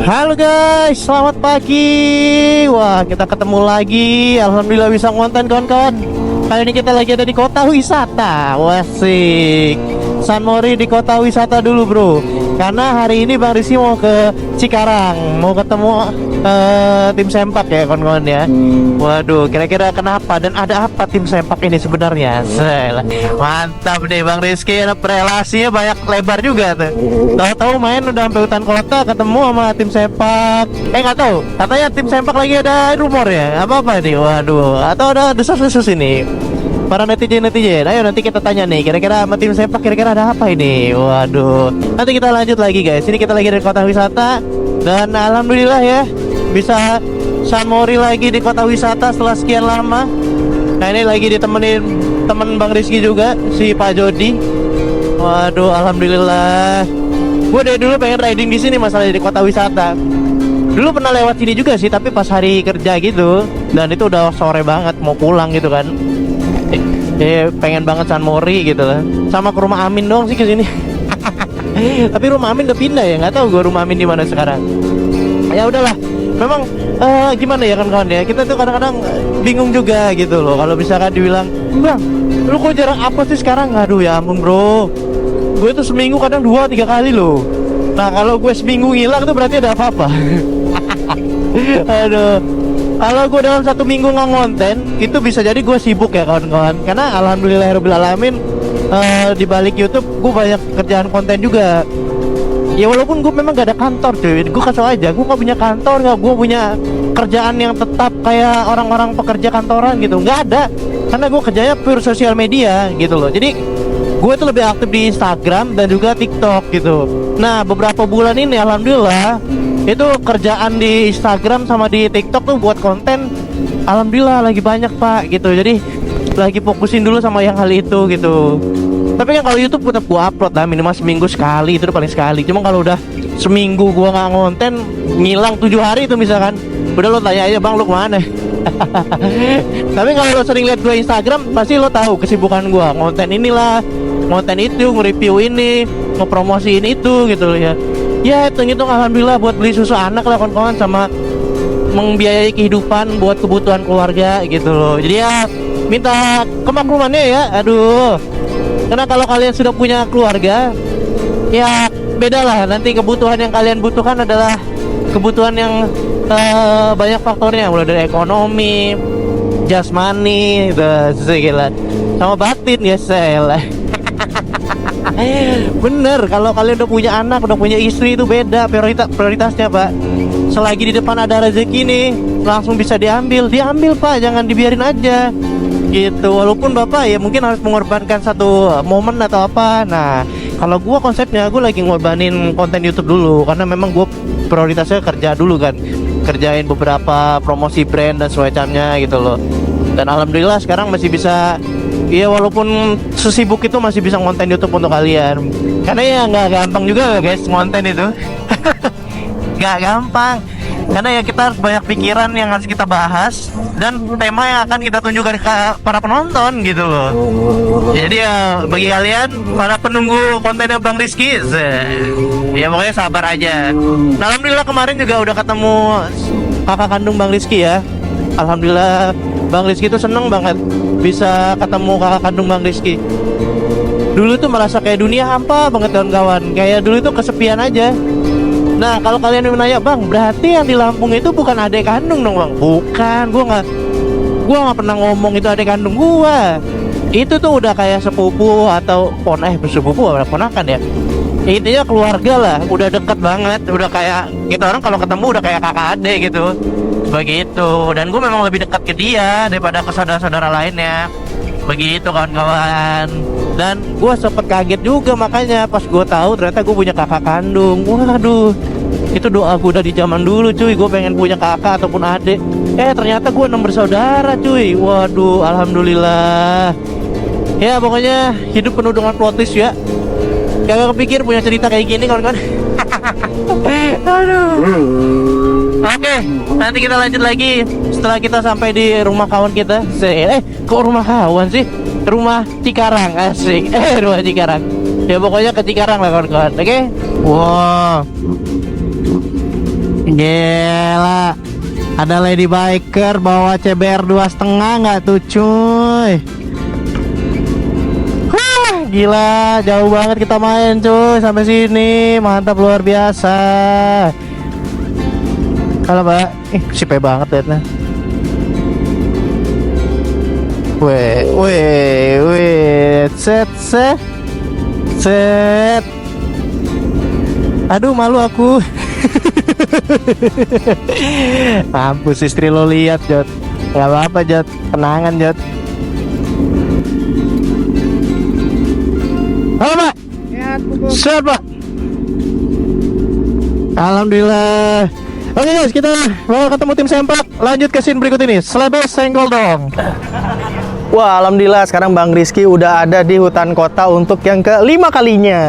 Halo guys, selamat pagi. Wah, kita ketemu lagi. Alhamdulillah bisa konten kawan-kawan. Kali ini kita lagi ada di kota wisata. Wasik, San Mori di kota wisata dulu bro. Karena hari ini Bang Rizky mau ke Cikarang, mau ketemu tim sempak ya kawan-kawan ya. Waduh, kira-kira kenapa dan ada apa tim sempak ini sebenarnya? Mantap deh Bang Rizky, relasinya banyak lebar juga tuh. Tahu-tahu main udah sampai hutan kota ketemu sama tim sempak. Nggak tahu, katanya tim sempak lagi ada rumor ya. Apa-apa nih? Waduh, atau ada desas-desus ini. Para netizen, ayo nanti kita tanya nih, kira-kira sama tim sepak kira-kira ada apa ini? Waduh, nanti kita lanjut lagi guys. Ini kita lagi di kota wisata dan alhamdulillah ya bisa San Mori lagi di kota wisata setelah sekian lama. Nah ini lagi ditemenin temen Bang Rizky juga, si Pak Jody. Waduh, alhamdulillah. Gue dari dulu pengen riding di sini masalahnya di kota wisata. Dulu pernah lewat sini juga sih, tapi pas hari kerja gitu. Dan itu udah sore banget mau pulang gitu kan. Pengen banget San Mori gitu lah. Sama ke rumah Amin dong sih ke sini. Tapi rumah Amin udah pindah ya, nggak tahu gue rumah Amin di mana sekarang. Ya udahlah. Memang gimana ya kan kawan ya. Kita tuh kadang-kadang bingung juga gitu loh. Kalau misalkan dibilang, "Bang, lu kok jarang apa sih sekarang?" Aduh ya ampun bro. Gue tuh seminggu kadang 2-3 kali loh. Nah kalau gue seminggu ngilang tuh berarti ada apa-apa. Aduh. Kalau gue dalam 1 minggu nggak ngonten, itu bisa jadi gue sibuk ya kawan-kawan. Karena alhamdulillahirobbilalamin di balik YouTube gue banyak kerjaan konten juga. Ya walaupun gue memang gak ada kantor cuy, gue kasih aja, gue gak punya kantor, gue punya kerjaan yang tetap kayak orang-orang pekerja kantoran gitu, nggak ada. Karena gue kerjanya pure sosial media gitu loh. Jadi gue tuh lebih aktif di Instagram dan juga TikTok gitu. Nah beberapa bulan ini alhamdulillah itu kerjaan di Instagram sama di TikTok tuh buat konten alhamdulillah lagi banyak pak gitu. Jadi lagi fokusin dulu sama yang hal itu gitu. Tapi kan kalau YouTube tetap gua upload lah minimal seminggu sekali, itu udah paling sekali. Cuma kalau udah seminggu gua nggak ngonten, ngilang 7 hari itu misalkan, udah lo tanya aja bang lo kemana. Tapi kalau lo sering lihat gua Instagram pasti lo tahu kesibukan gua konten inilah, konten itu, nge-review ini, ngepromosiin itu gitu loh ya. Ya hitung-hitung alhamdulillah buat beli susu anak lah kawan-kawan, sama membiayai kehidupan buat kebutuhan keluarga gitu loh. Jadi ya minta kemaklumannya ya. Aduh, karena kalau kalian sudah punya keluarga, ya beda lah. Nanti kebutuhan yang kalian butuhkan adalah kebutuhan yang banyak faktornya, mulai dari ekonomi, jasmani, segala, sama batin ya sel. Bener, kalau kalian udah punya anak, udah punya istri itu beda prioritasnya pak. Selagi di depan ada rezeki nih, langsung bisa diambil pak, jangan dibiarin aja gitu. Walaupun bapak ya mungkin harus mengorbankan satu momen atau apa. Nah kalau gua konsepnya gua lagi ngorbanin konten YouTube dulu, karena memang gua prioritasnya kerja dulu kan, kerjain beberapa promosi brand dan semacamnya gitu loh. Dan alhamdulillah sekarang masih bisa, ya walaupun sesibuk itu masih bisa ngonten YouTube untuk kalian. Karena ya nggak gampang juga guys ngonten itu. Nggak gampang, karena ya kita harus banyak pikiran yang harus kita bahas dan tema yang akan kita tunjukkan ke para penonton gitu loh. Jadi ya bagi kalian para penunggu kontennya Bang Rizky, ya pokoknya sabar aja. Nah, alhamdulillah kemarin juga udah ketemu kakak kandung Bang Rizky ya. Alhamdulillah Bang Rizky tuh seneng banget bisa ketemu kakak kandung Bang Rizky. Dulu tuh merasa kayak dunia hampa banget kawan-kawan, kayak dulu tuh kesepian aja. Nah kalau kalian menanya bang, berarti yang di Lampung itu bukan adik kandung dong bang? Bukan, gua nggak pernah ngomong itu adik kandung gua. Itu tuh udah kayak sepupu atau sepupu atau ponakan ya. Intinya keluarga lah, udah deket banget, udah kayak kita orang kalau ketemu udah kayak kakak adik gitu, begitu. Dan gue memang lebih dekat ke dia daripada ke saudara-saudara lainnya, begitu kawan-kawan. Dan gue sempet kaget juga makanya pas gue tahu ternyata gue punya kakak kandung. Waduh, itu doa gue udah di zaman dulu cuy, gue pengen punya kakak ataupun adik. Ternyata gue 6 bersaudara cuy. Waduh, alhamdulillah. Ya pokoknya hidup penuh dengan plot twist ya. Gak kepikir punya cerita kayak gini kawan-kawan. Aduh. Oke, nanti kita lanjut lagi setelah kita sampai di rumah kawan kita. Kok rumah kawan sih? Rumah Cikarang, asik. Rumah Cikarang. Ya pokoknya ke Cikarang lah kawan-kawan. Oke? Wow. Gila. Ada lady biker bawa CBR 2,5 nggak tuh cuy? Gila, jauh banget kita main cuy sampai sini. Mantap luar biasa. Halo Mbak, sipe banget liatnya. Weh, set. Aduh, malu aku. Mampus, istri lo lihat, Jot. Gak apa-apa, Jot. Kenangan, Jot. Halo, Pak. Sehat, Pak. Alhamdulillah. Oke guys, kita mau ketemu tim sempak. Lanjut ke scene berikut ini. Selebes senggol dong. Wah, alhamdulillah sekarang Bang Rizky udah ada di hutan kota untuk yang ke-5 kalinya.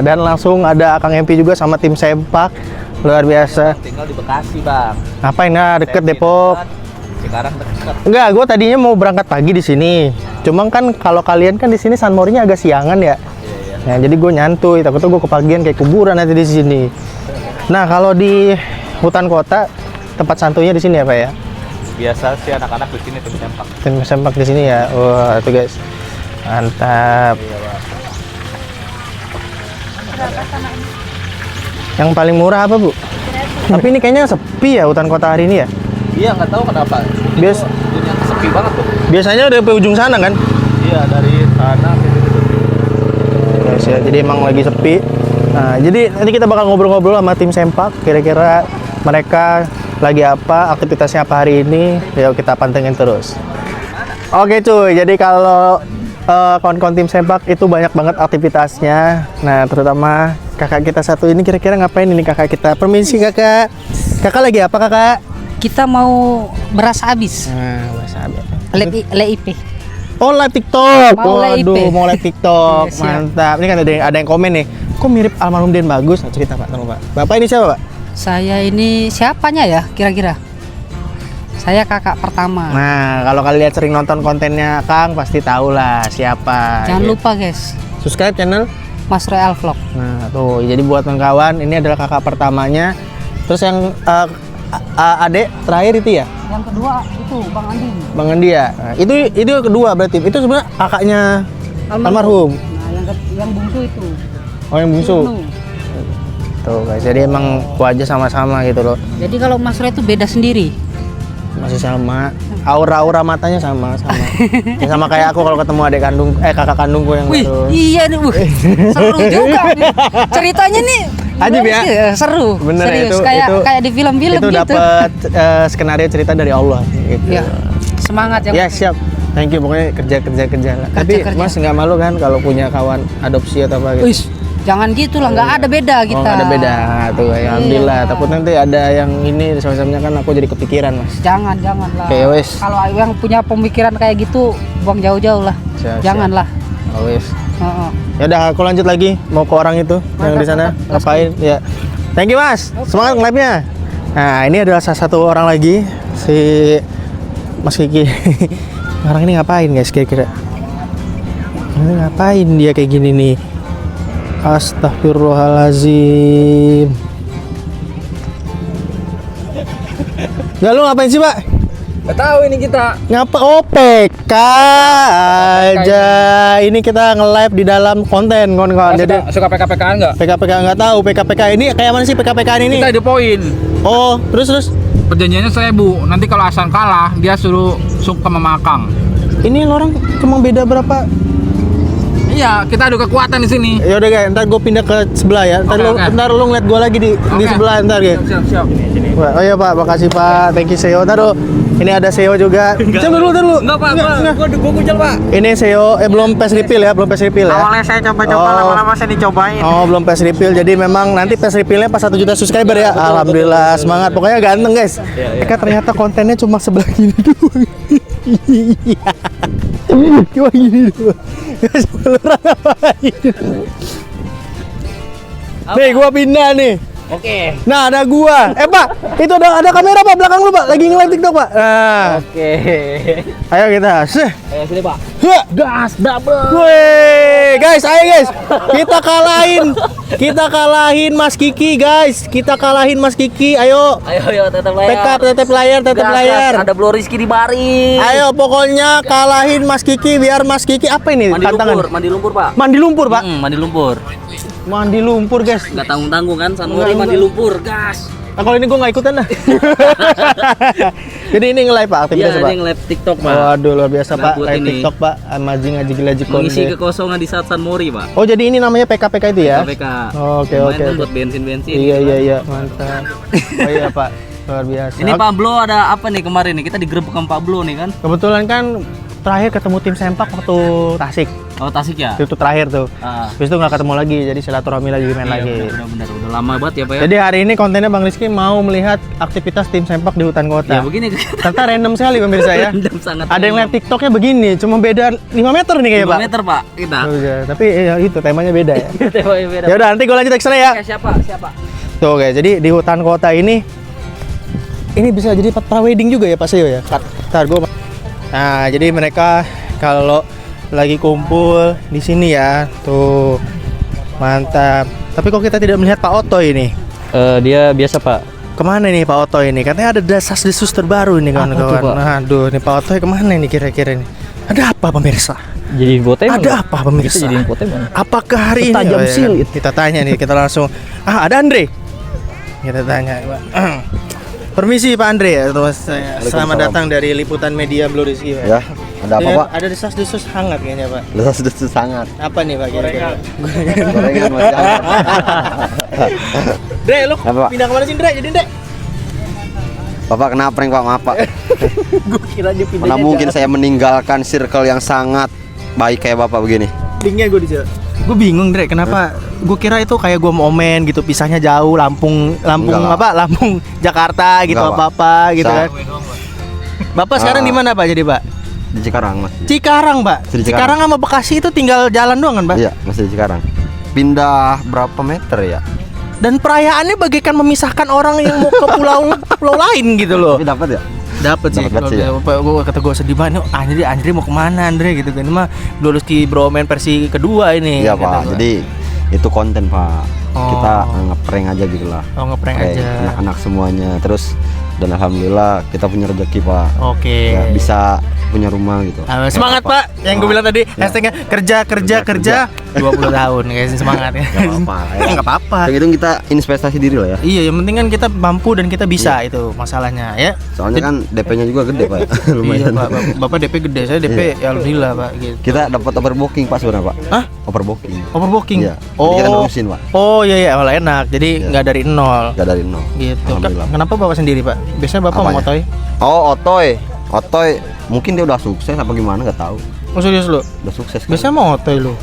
Dan langsung ada Kang MP juga sama tim sempak. Luar biasa. Tinggal di Bekasi, Bang. Ngapain? Nah, deket Depok. Sekarang dekat. Enggak, gue tadinya mau berangkat pagi di sini. Cuma kan kalau kalian kan di sini sunmore-nya agak siangan ya. Nah, jadi gue nyantuy. Takutnya gue kepagian kayak kuburan nanti di sini. Nah, kalau di hutan kota tempat santuinya di sini ya, Pak ya? Biasa sih anak-anak di sini tim sempak. Tim sempak di sini ya. Wah, itu guys. Mantap. Iya, Bang. Yang paling murah apa, Bu? Tapi ini kayaknya sepi ya hutan kota hari ini ya. Iya, nggak tahu kenapa. Bias- Dunia sepi banget tuh. Biasanya udah ke ujung sana kan? Iya, dari sana ke situ sepi. Guys ya, jadi emang lagi sepi. Nah, jadi nanti kita bakal ngobrol-ngobrol sama tim sempak. Kira-kira mereka lagi apa, aktivitasnya apa hari ini. Yuk kita pantengin terus. Oke cuy, jadi kalau kawan-kawan tim sempak itu banyak banget aktivitasnya. Nah, terutama kakak kita satu ini kira-kira ngapain ini kakak kita? Permisi kakak. Kakak lagi apa kakak? Kita mau beras habis. Nah, bahasa apa? LIP. Oh, live TikTok. Mau live Waduh, IP. mau live TikTok. Iya, siap. Mantap. Ini kan ada yang komen nih. Kok mirip almarhum Den Bagus? Nah, cerita Pak, tolong Pak. Bapak ini siapa, Pak? Saya ini siapanya ya kira-kira? Saya kakak pertama. Nah, kalau kalian sering nonton kontennya Kang pasti tahu lah siapa. Jangan gitu. lupa guys, Subscribe channel. Mas Real Vlog. Nah, tuh. Jadi buat kawan, ini adalah kakak pertamanya. Terus yang adek terakhir itu ya? Yang kedua itu Bang Andi. Bang Andi ya. Nah, itu yang kedua berarti. Itu sebenarnya kakaknya almarhum. Nah, yang bungsu itu. Oh, yang bungsu. Ibnu. Tuh guys, jadi emang wajah sama-sama gitu loh. Jadi kalau Mas Real itu beda sendiri. Masih sama. Aura matanya sama. Ya, sama kayak aku kalau ketemu adik kandung kakak kandungku yang Wih, baru. iya nih, seru juga nih. Ceritanya nih Ajib ya? seru. Bener ya, serius. itu kayak di film-film itu gitu. dapat skenario cerita dari Allah gitu. Iya. Semangat ya. Ya siap. Thank you, pokoknya kerja lah. Tapi Kerja. Mas nggak malu kan kalau punya kawan adopsi atau apa gitu? Wih, jangan gitu lah, nggak ada beda kita. Oh, nggak ada beda tuh, ya, alhamdulillah. Iya. Takut nanti ada yang ini sama-samanya kan aku jadi kepikiran Mas. Jangan lah. Oke, wes. Kalau yang punya pemikiran kayak gitu, buang jauh-jauh lah. Siap, Janganlah. Oh, wes. Heeh. Ya udah, aku lanjut lagi mau ke orang itu yang di sana ngapain ya. Thank you Mas, semangat nge-live-nya. Nah, ini adalah salah satu orang lagi, si Mas Kiki. Orang ini ngapain guys kira-kira? Ini ngapain dia kayak gini nih? Astagfirullahalazim. Nggak, lu ngapain sih Pak? Nggak tahu ini kita. Ngapa? Oh, PK aja. Ini kita nge-live di dalam konten kawan-kawan. Jadi Suka PK-PK-an nggak? PK nggak tahu. PK ini kayak mana sih PK ini? Kita ada poin. Oh, terus Perjanjiannya 1000. Nanti kalau Hasan kalah, dia suruh suka memakang. ini orang cuma beda berapa? Iya, kita adu kekuatan di sini. Ya udah guys, ntar gue pindah ke sebelah ya. Ntar lu ngeliat gue lagi di sebelah ntar guys. Siap. Wah, oh iya Pak, makasih Pak. Thank you Seo. Ntar ini ada Seo juga. Coba dulu. Enggak, Pak. Gua kucel, Pak. Ini Seo, belum pass refill ya, Awalnya saya coba-coba, lama-lama saya dicobain. Oh, belum pass refill. Jadi memang nanti pass refillnya pas 1 juta subscriber ya. Alhamdulillah, semangat. Pokoknya ganteng guys. Mereka ternyata kontennya cuma sebelah gini doang. Cuma gini doang. Nih, gua pindah nih. Oke. Nah, ada gua. Pak, itu ada kamera Pak belakang lu Pak. Lagi nge-live TikTok Pak. Nah, Oke. ayo kita. Ayo sini Pak. Hah. Gas double. Wih, guys, ayo guys. Kita kalahin Mas Kiki, guys. Kita kalahin Mas Kiki. Ayo. Ayo tetap layar. Tetap layar. Ada Blue Rizky di baris. Ayo pokoknya kalahin Mas Kiki biar Mas Kiki apa ini? Mandi lumpur Pak. Mandi lumpur, Pak. Mandi lumpur. Mandi lumpur, guys. Nggak tanggung-tanggung kan, Sanmori mandi lumpur, gas. Nah, kalau ini gue nggak ikutan dah. Jadi ini nge-live Pak, aktivitas Iya, Pak. ini live TikTok Pak. Waduh, luar biasa Nah, Pak. buat Live ini. TikTok Pak, amazing aja gila Mengisi kekosongan di saat Sanmori Pak. Oh, jadi ini namanya PKPK itu ya? KPK. Oke, Lumayan oke. kan buat bensin-bensin. Iya, mantap. Oh iya Pak, luar biasa. Ini Pablo ada apa nih kemarin nih? Kita digerebek sama Pablo nih kan? Kebetulan kan terakhir ketemu tim Sempak waktu Tasik. Oh, Tasik ya? Itu terakhir tuh. Ah. Habis itu nggak ketemu lagi, jadi silaturahmi lagi main Iya, lagi. benar. Udah lama banget ya Pak ya. Jadi hari ini kontennya Bang Rizky mau melihat aktivitas tim Sempak di hutan kota. Ya begini. Ternyata random sekali pemirsa ya. Random sangat. Ada yang live TikToknya begini, cuma beda 5 meter nih kayaknya 5 Pak. meter Pak kita. Oh, iya. Tapi ya, itu temanya beda ya. Temanya beda. Ya udah nanti gue lanjut ke sana ya. Oke, siapa? Tuh guys, jadi di hutan kota ini bisa jadi pra-wedding juga ya Pak Seo ya. Ntar gue. Nah, jadi mereka kalau lagi kumpul di sini ya, tuh mantap. Tapi kok kita tidak melihat Pak Oto ini? Dia biasa Pak. Kemana nih Pak Oto ini? Katanya ada desas-desus terbaru ini kawan-kawan. Nah, aduh, ini Pak Oto kemana nih kira-kira nih? Ada apa pemirsa? Jadi botem. Ada apa pemirsa? Kita jadiin botem. Apakah hari ini? Tajam iya. silit. Kita tanya nih, kita langsung. Ada Andre. Kita tanya, Pak. Permisi Pak Andre ya, selamat datang dari liputan media Blue Rizky Pak. Ya, ada apa Ini Pak? Ada desas-desus hangat kayaknya Pak. Desas-desus sangat. Apa nih Pak kira-kira? Gorengan masih hangat. Dre, lu Apa, Pak? pindah kemana sih Dre? Jadi Dre? Bapak kena prank Pak, maaf Pak. Gue kira dia pindahnya Mana mungkin saya meninggalkan circle yang sangat baik kayak Bapak begini. Linknya gue di sini. Gue bingung Dre, kenapa? Gue kira itu kayak gue mau main gitu, pisahnya jauh, Lampung Enggak lah. apa? Lampung Jakarta gitu Enggak, Pak. apa-apa gitu Sa- kan. Bapak sekarang di mana Pak jadi Pak? Di Cikarang Mas. Cikarang Pak. Masih di Cikarang sama Bekasi itu tinggal jalan doang kan Pak? Iya, masih di Cikarang. Pindah berapa meter ya? Dan perayaannya bagaikan memisahkan orang yang mau ke pulau lain gitu loh. Tapi dapat ya? Dapat sih. Dapat sih ya. Gue kata gue sedih banget. Andre mau kemana Andre gitu kan? Ini mah Blue Rizky Broman versi kedua ini. Iya kata Pak. gua. Jadi itu konten Pak. Oh. Kita ngeprank aja gitu lah. Oh, ngeprank Prank aja. anak-anak semuanya. Terus dan alhamdulillah kita punya rezeki Pak. Oke. Ya, bisa punya rumah gitu. Semangat Pak. Yang gue bilang tadi hashtagnya kerja 20 tahun guys, semangat ya. Gak apa-apa ya. Nggak apa-apa. Yang itu kita investasi diri lah ya. Iya, yang penting kan kita mampu dan kita bisa itu masalahnya ya. Soalnya kan DP-nya juga gede Pak. Iya Lumayan. Pak, Bapak DP gede, saya DP ya alhamdulillah Pak gitu. Kita dapat overbooking Pak sebenarnya Pak. Hah? Overbooking. Overbooking? Iya. Jadi kita nerusin Pak. Oh iya malah enak. Jadi Iya. nggak dari nol. Gak dari nol. Gitu. Alhamdulillah. Kenapa Bapak sendiri Pak? Biasanya Bapak Apanya? mau otoy? Oh Otoy mungkin dia udah sukses apa gimana nggak tahu. Oh serius lu? Udah sukses kan. Biasanya mau otoy lu?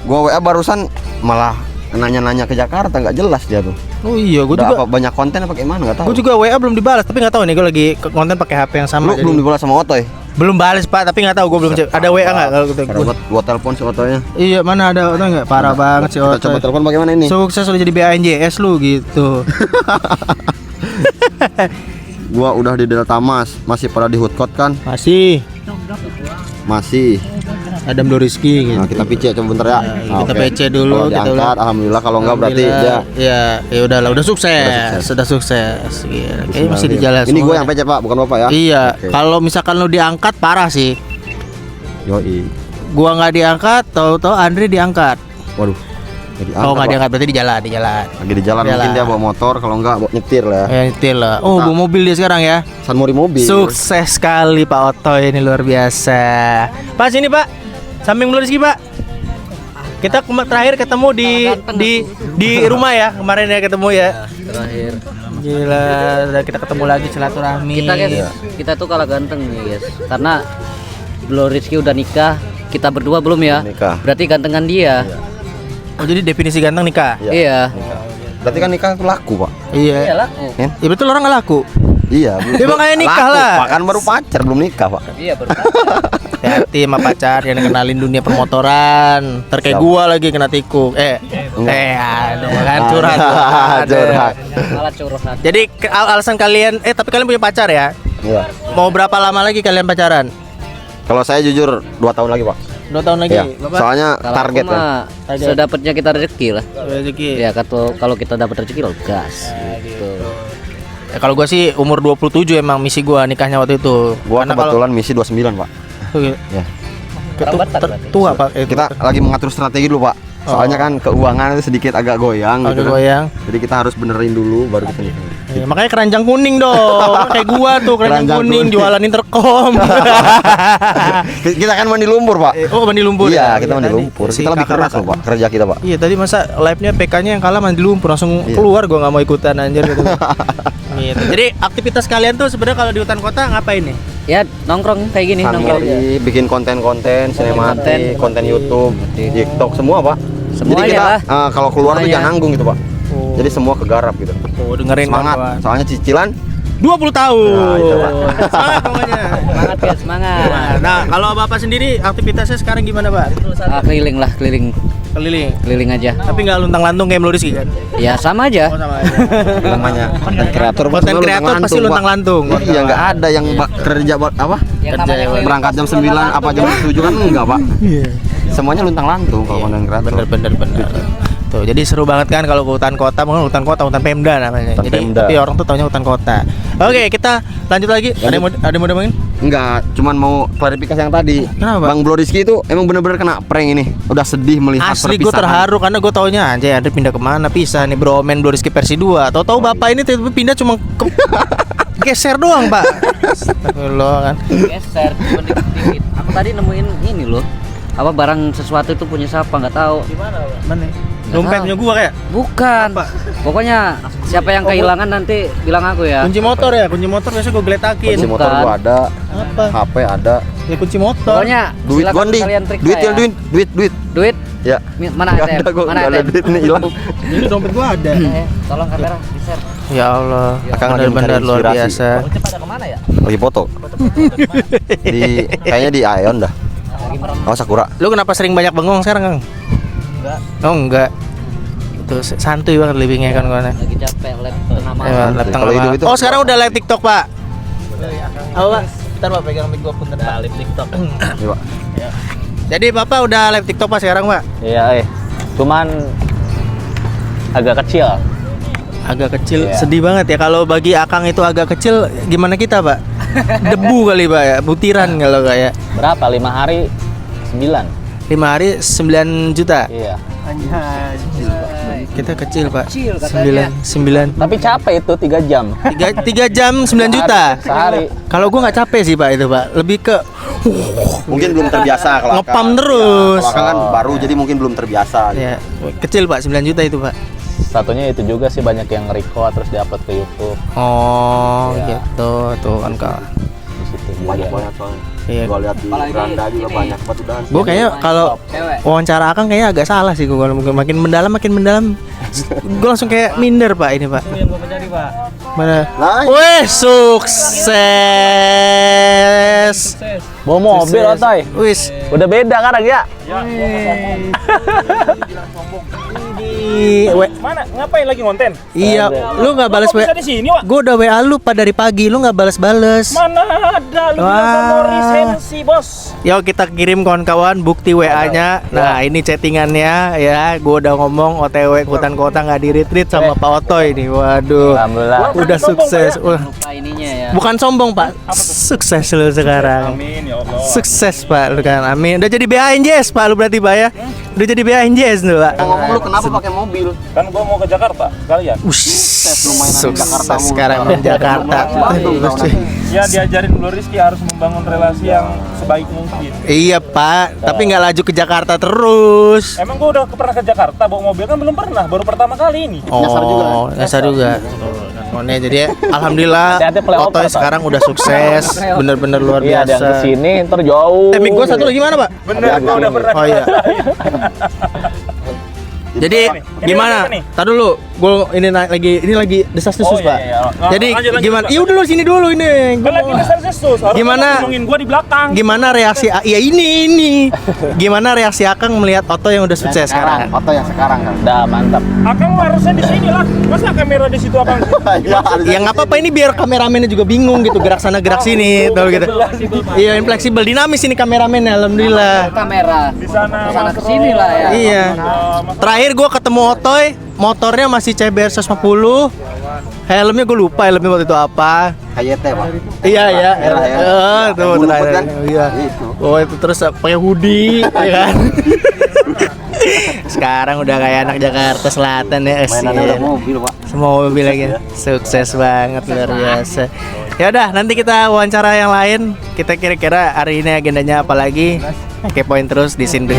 Gua WA barusan malah nanya-nanya ke Jakarta nggak jelas dia tuh. Oh iya, gue Udah juga. apa banyak konten apa gimana nggak tahu. Gue juga WA belum dibalas, tapi nggak tahu nih gue lagi konten pakai HP yang sama. Lu belum dibalas sama Otoy. Belum balas Pak, tapi nggak tahu gue belum cek. Ada WA nggak kalau gitu? Karena gua telepon si Otoynya. Iya mana ada Otoy nggak? Parah banget sih Kita coba Otoy. telepon bagaimana ini? Sukses udah jadi BANJS lu gitu. Gua udah di Delta Mas, masih pada di Hoodcode kan? Masih Masih. Adam Blue Rizky gitu. Nah, kita PC coba bentar ya. Kita Oke. PC dulu, Kalau kita diangkat, udah- alhamdulillah. Kalau enggak berarti ya. ya udahlah, udah sukses. Sudah sukses. Iya, kayaknya masih di jalan Ini semua. gue yang PC Pak, bukan Bapak ya. Iya, Oke. kalau misalkan lu diangkat parah sih. Yoi. Gua nggak diangkat, tahu-tahu Andre diangkat. Waduh. Jadi Oh nggak Pak. diangkat berarti di jalan. Lagi di jalan mungkin Jalan. dia bawa motor, kalau enggak bawa nyetir lah ya. Nyetir lah. Oh, Nah. bawa mobil dia sekarang ya. Sanmori mobil. Sukses sekali Pak Oto ini luar biasa. Pak sini Pak, samping Blue Rizky Pak. Kita terakhir ketemu di rumah ya kemarin ya ketemu ya. Terakhir. Gila, udah kita ketemu lagi silaturahmi. Kita guys, kita tuh kalah ganteng nih guys. Karena Blue Rizky udah nikah, kita berdua belum ya. Nikah. Berarti gantengan dia. Oh jadi definisi ganteng nikah? Iya. Iya. Berarti kan nikah itu laku Pak. Iya. Iya laku. Kan? Ya betul orang nggak laku. Iya. Ya, makanya nikah laku, lah. Pak kan baru pacar belum nikah Pak. Iya betul. Hati sama pacar yang kenalin dunia permotoran. Terkayak Siap. gua lagi kena tikuk. Ada kan curhat. Curhat. Malah curhat. Jadi alasan kalian tapi kalian punya pacar ya? Iya. Mau berapa lama lagi kalian pacaran? Kalau saya jujur 2 tahun lagi, Pak. 2 tahun lagi. Iya. Bapak? Soalnya Kalau target aku kan. mah sedapatnya kita rezeki lah. Rezeki. Ya kalau kita dapat rezeki lo gas gitu. Ya, kalau gua sih umur 27 emang misi gua nikahnya waktu itu. Gua Karena kebetulan misi 29, Pak. Ya. Orang Batak berarti. Tua Pak. Kita lagi mengatur strategi dulu, Pak. Soalnya kan keuangan itu sedikit agak goyang agak gitu kan. goyang. Jadi kita harus benerin dulu baru kita nikah. Iya, makanya keranjang kuning dong. Kayak gua tuh keranjang Keranjang kuning kuning. jualan intercom. Kita kan mandi lumpur, Pak. Oh, mandi lumpur. Iya, ya? kita mandi Tadi lumpur. si Kita lebih kakak keras loh, Pak, kerja kita, Pak. Iya, tadi masa live-nya PK-nya yang kalah mandi lumpur langsung Iya. keluar, gua nggak mau ikutan anjir gitu. Gitu. Jadi aktivitas kalian tuh sebenarnya kalau di hutan kota ngapain nih? Ya nongkrong kayak gini nongkrong. Santai, bikin konten-konten, sinematik, konten YouTube, TikTok, semua, Pak. Semuanya Jadi kita lah. kalau keluar tuh Semuanya. jangan nanggung gitu, Pak. Oh. Jadi semua kegarap gitu. Oh, dengerin Semangat. kawan. Soalnya cicilan 20 tahun. Nah, itu, Pak. Semangat pokoknya. Semangat ya semangat. Nah, kalau Bapak sendiri aktivitasnya sekarang gimana, Pak? Keliling lah keliling Keliling. aja. Tapi nggak luntang-lantung kayak Meluriski kan? Ya sama aja. Oh, sama aja. namanya konten kreator. Konten kreator pasti luntang-lantung. Iya, nggak ada yang kerja apa? Yang namanya keliling Berangkat jam 9 apa jam 7 kan enggak, Pak. Iya. Semuanya luntang-lantung kalau konten kreator. Bener. Tuh, jadi seru banget kan kalau ke hutan kota, mungkin hutan kota, hutan Pemda namanya. Hutan Jadi Pemda. tapi orang tuh taunya hutan kota. Oke, kita lanjut lagi. Ada yang mau ngomongin? Enggak, cuman mau klarifikasi yang tadi. Kenapa, Pak? Bang Bloriski itu emang bener-bener kena prank ini. Udah sedih melihat Asli gue terharu karena gue taunya anjay Andre pindah kemana, pisah nih Bromen Bloriski versi 2. Tahu-tahu Bapak ini tiba-tiba pindah cuma ke geser doang, Pak. Astagfirullah kan. geser cuma dikit-dikit. Aku tadi nemuin ini loh. Apa barang sesuatu itu punya siapa nggak tahu. Mana? Nggak Dompetnya gua kayak Bukan. Pokoknya siapa yang kehilangan nanti bilang aku ya. kunci motor ya, kunci motor biasa gue geletakin. Kunci motor gua ada, Apa? HP ada, Ya kunci motor. Pokoknya duit silakan gua nih. kalian periksa Duit ya. ya, duit. Duit? Ya. Mana Nggak ATM? ada, gua Mana nggak ada ATM? duit nih hilang. Ini dompet gua ada. Tolong kamera di-share. Ya Allah, Akang lagi benar-benar mencari luar inspirasi. biasa. Bocah pada kemana ya? Lagi foto. Kayaknya di Aeon dah. Lagi merem. Oh, Sakura. Lu kenapa sering banyak bengong sekarang, Kang? Enggak. Oh, enggak. Itu santuy banget livingnya kan gua. Lagi capek lab tengah Ya, malam. lap tengah Kalau hidup malam. itu- Oh, sekarang udah live TikTok, Pak. Oh, Pak. Bentar, Pak, pegang mic gua punten. Live TikTok. Iya, Pak. Jadi Bapak udah live TikTok Pak sekarang, Pak? Iya, cuman agak kecil. Agak kecil, Iya. sedih banget ya kalau bagi Akang itu agak kecil, gimana kita, Pak? Debu kali, Pak ya, butiran kalau kayak. Berapa? 5 hari 9. 5 hari 9 juta. Iya. Kita kecil, Pak. Kecil katanya. 9. Tapi capek itu 3 jam. 3 jam 9 juta. Sehari. Kalau gua nggak capek sih, Pak, itu, Pak. Lebih ke Mungkin belum terbiasa kalau ngepam Akang. terus. Kalau Akang kan baru jadi mungkin belum terbiasa. Ya, kecil, Pak, 9 juta itu, Pak. Satunya itu juga sih banyak yang record terus diupload ke YouTube. Oh, Iya. gitu. Tuh kan, Kak. Di situ juga. Banyak soalnya. Iya. Gua lihat di beranda juga banyak banget udah. Gua kayaknya kalau Cewek. wawancara Akang kayaknya agak salah sih gua kalau makin mendalam gua langsung kayak minder, Pak, ini, Pak. Mana? Nah, Wih, sukses. Bawa mobil otoy. Wis. Udah beda kan ya? Mana? Ngapain lagi ngonten? Iya, lu nggak balas Kok WA. bisa di sini, Wak? Gua udah WA lu Pak dari pagi, lu nggak balas-balas. Mana ada lu Wah. bilang Morris sensi, Bos. Yuk kita kirim kawan-kawan bukti WA-nya. Nah, ini chattingannya ya. Gua udah ngomong OTW ke hutan kota nggak di-retreat sama Pak Otoy nih. Waduh. Alhamdulillah. Udah sukses. Wah, Lupa ininya ya. bukan sombong, Pak. Sukses lu sekarang. Amin ya Allah. Sukses, Pak, lu kan. Amin. Udah jadi BANJS, Pak, lu berarti, Pak ya. Udah jadi BANJS lu, Pak. ngomong lu kenapa pakai mobil? Kan gua mau ke Jakarta sekalian. Sukses sekarang di Jakarta. Ya diajarin dulu Rizky harus membangun relasi yang sebaik mungkin. Iya, Pak, tapi nggak laju ke Jakarta terus. Emang gua udah pernah ke Jakarta bawa mobil kan belum pernah, baru pertama kali ini. Oh, nyasar juga. Pokoknya jadi alhamdulillah Hati-hati playoff, Otoy Pak. sekarang udah sukses, bener-bener luar Iya, ada yang biasa. kesini ntar jauh. Mic gua satu lagi mana, Pak? Bener, gua udah pernah. Oh iya. Jadi gimana? Ini Tar dulu, ini lagi desas-desus, Pak. iya. Jadi Lanjut, gimana? Pak. Iya udah sini dulu ini. Kan lagi desas-desus. Harusnya Gimana? ngomongin gua di belakang. Gimana reaksi ya ini. Gimana reaksi Akang melihat Oto yang udah sukses sekarang? Foto yang sekarang kan. Udah mantap. Akang harusnya di sini lah. Masa kamera di situ abang? Ya nggak apa-apa ini biar kameramennya juga bingung gitu gerak sana gerak sini tahu gitu. Iya, ini fleksibel, dinamis ini kameramennya alhamdulillah. Kamera Di sana sana Mas kesini Ro. lah ya. Iya. Terakhir gua ketemu Otoy, motornya masih CBR 150. Helmnya gue lupa helmnya waktu itu apa. HYT Pak. Iya ya. Merah ya. Itu Yang bulu terakhir. kan? Iya. Itu. Oh itu terus pakai hoodie, ya kan. Sekarang udah kayak anak Jakarta Selatan ya. Mainannya udah mobil Pak. Semua mobil lagi. Sukses banget luar biasa. Ya udah, nanti kita wawancara yang lain. Kita kira-kira hari ini agendanya apa lagi? Kepoin terus di sini.